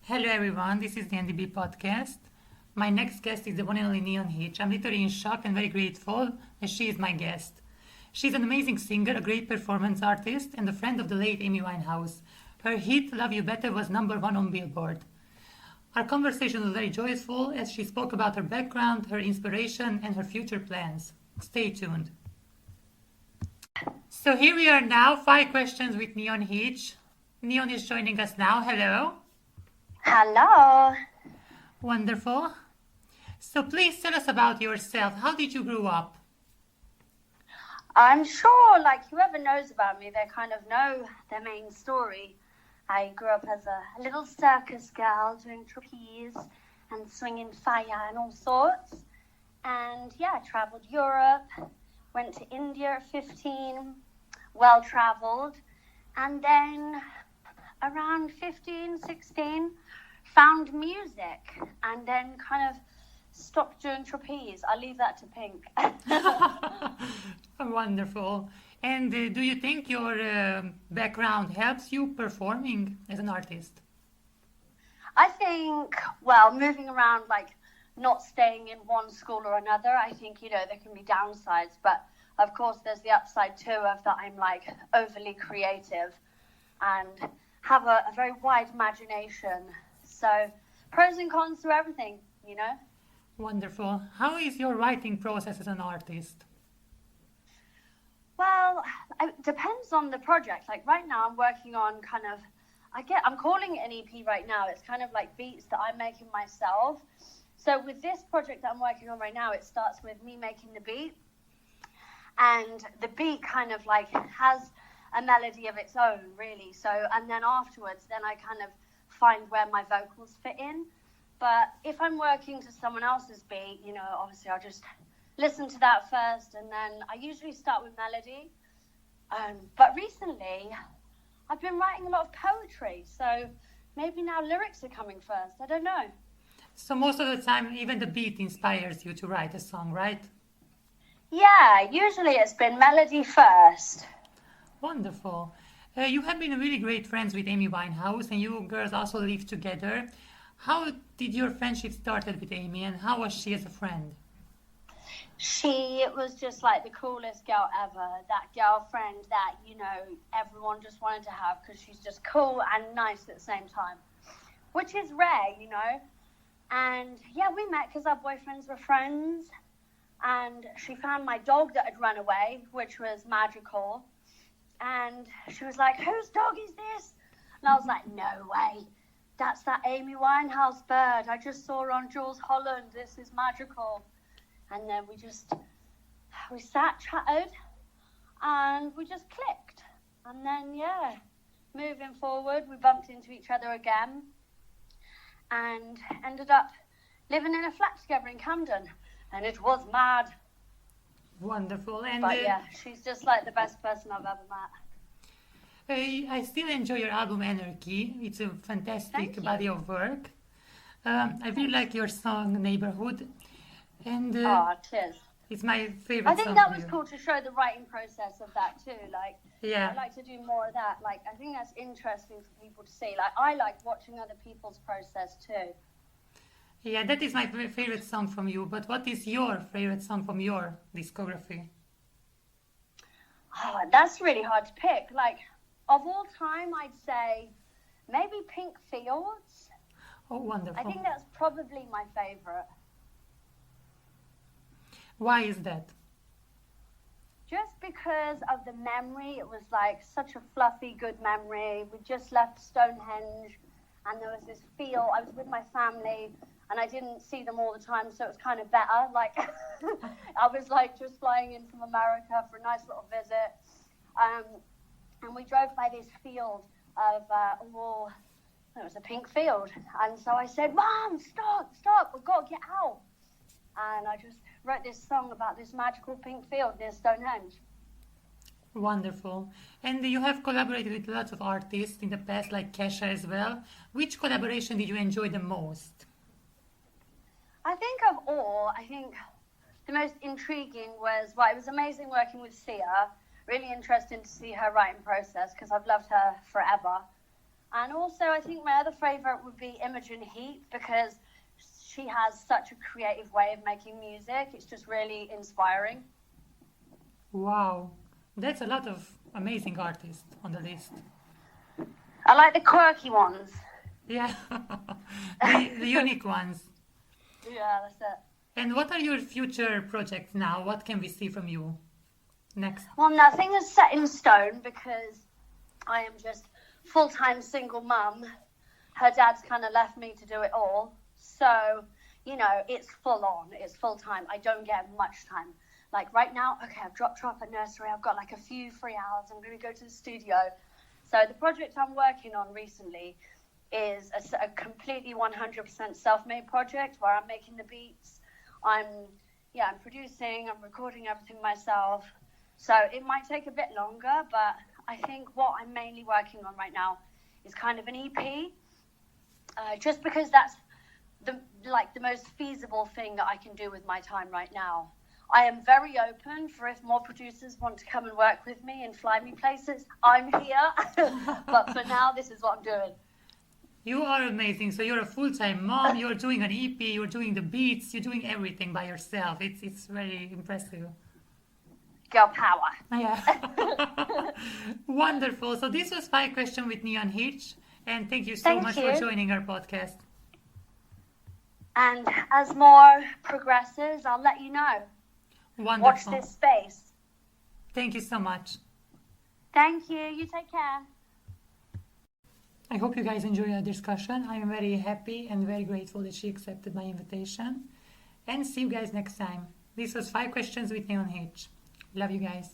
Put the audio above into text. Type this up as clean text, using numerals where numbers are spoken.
Hello everyone, this is the NDB podcast. My next guest is the one and only Neon Hitch. I'm literally in shock and very grateful that she is my guest. She's an amazing singer, a great performance artist, and a friend of the late Amy Winehouse. Her hit Love U Betta was #1 on Billboard. Our conversation was very joyful as she spoke about her background, her inspiration, and her future plans. Stay tuned. So here we are now, 5 questions with Neon Hitch. Neon is joining us now. Hello. Hello. Wonderful. So please tell us about yourself. How did you grow up? I'm sure, whoever knows about me, they kind of know their main story. I grew up as a little circus girl doing trapeze and swinging fire and all sorts. And I traveled Europe, went to India at 15, well-traveled. And then around 15, 16, found music and then kind of stopped doing trapeze. I'll leave that to Pink. Wonderful. And do you think your background helps you performing as an artist? I think, moving around, not staying in one school or another, I think, there can be downsides. But, of course, there's the upside, too, of that I'm, overly creative and have a very wide imagination. So, pros and cons to everything, Wonderful. How is your writing process as an artist? Well, it depends on the project. Right now I'm working on I'm calling it an EP right now. It's kind of like beats that I'm making myself. So with this project that I'm working on right now, it starts with me making the beat. And the beat kind of has a melody of its own, really. So, and then afterwards, I kind of find where my vocals fit in. But if I'm working to someone else's beat, obviously I'll just listen to that first, and then I usually start with melody. But recently, I've been writing a lot of poetry, so maybe now lyrics are coming first. I don't know. So most of the time, even the beat inspires you to write a song, right? Yeah, usually it's been melody first. Wonderful. You have been really great friends with Amy Winehouse, and you girls also live together. How did your friendship started with Amy, and how was she as a friend? She was just the coolest girl ever. That girlfriend that, everyone just wanted to have because she's just cool and nice at the same time, which is rare, And we met because our boyfriends were friends, and she found my dog that had run away, which was magical. And she was like, "Whose dog is this?" And I was like, "No way. That's that Amy Winehouse bird. I just saw her on Jules Holland. This is magical." And then we sat, chatted, and we just clicked. And then, moving forward, we bumped into each other again and ended up living in a flat together in Camden. And it was mad. Wonderful. And but she's just the best person I've ever met. I still enjoy your album Anarchy. It's a fantastic body of work. I really like your song Neighborhood. And cheers. It's my favorite song. I think that was cool to show the writing process of that too. Yeah. I'd like to do more of that. I think that's interesting for people to see. I like watching other people's process too. Yeah, that is my favorite song from you. But what is your favorite song from your discography? Oh, that's really hard to pick. Of all time, I'd say maybe Pink Fields. Oh, wonderful. I think that's probably my favorite. Why is that? Just because of the memory. It was such a fluffy, good memory. We just left Stonehenge, and there was this feel. I was with my family, and I didn't see them all the time, so it was kind of better. I was just flying in from America for a nice little visit. And we drove by this field of, it was a pink field. And so I said, "Mom, stop, we've got to get out." And I just wrote this song about this magical pink field near Stonehenge. Wonderful. And you have collaborated with lots of artists in the past, like Kesha as well. Which collaboration did you enjoy the most? I think of all, the most intriguing was, it was amazing working with Sia. Really interesting to see her writing process because I've loved her forever. And also, I think my other favourite would be Imogen Heap because she has such a creative way of making music. It's just really inspiring. Wow, that's a lot of amazing artists on the list. I like the quirky ones. Yeah, the unique ones. Yeah, that's it. And what are your future projects now? What can we see from you next? Well, nothing is set in stone because I am just full-time single mum. Her dad's kind of left me to do it all. So, it's full on. It's full-time. I don't get much time. Like right now, okay, I've dropped her off at nursery. I've got like a few free hours. I'm going to go to the studio. So the project I'm working on recently is a completely 100% self-made project where I'm making the beats. I'm producing, I'm recording everything myself. So it might take a bit longer, but I think what I'm mainly working on right now is kind of an EP, just because that's the most feasible thing that I can do with my time right now. I am very open for if more producers want to come and work with me and fly me places, I'm here. But for now, this is what I'm doing. You are amazing. So you're a full-time mom, you're doing an EP, you're doing the beats, you're doing everything by yourself. It's very impressive. Girl power. Yeah. Wonderful. So this was 5 Questions with Neon Hitch. And thank you so much for joining our podcast. And as more progresses, I'll let you know. Wonderful. Watch this space. Thank you so much. Thank you. You take care. I hope you guys enjoy our discussion. I am very happy and very grateful that she accepted my invitation. And see you guys next time. This was 5 Questions with Neon Hitch. Love you guys.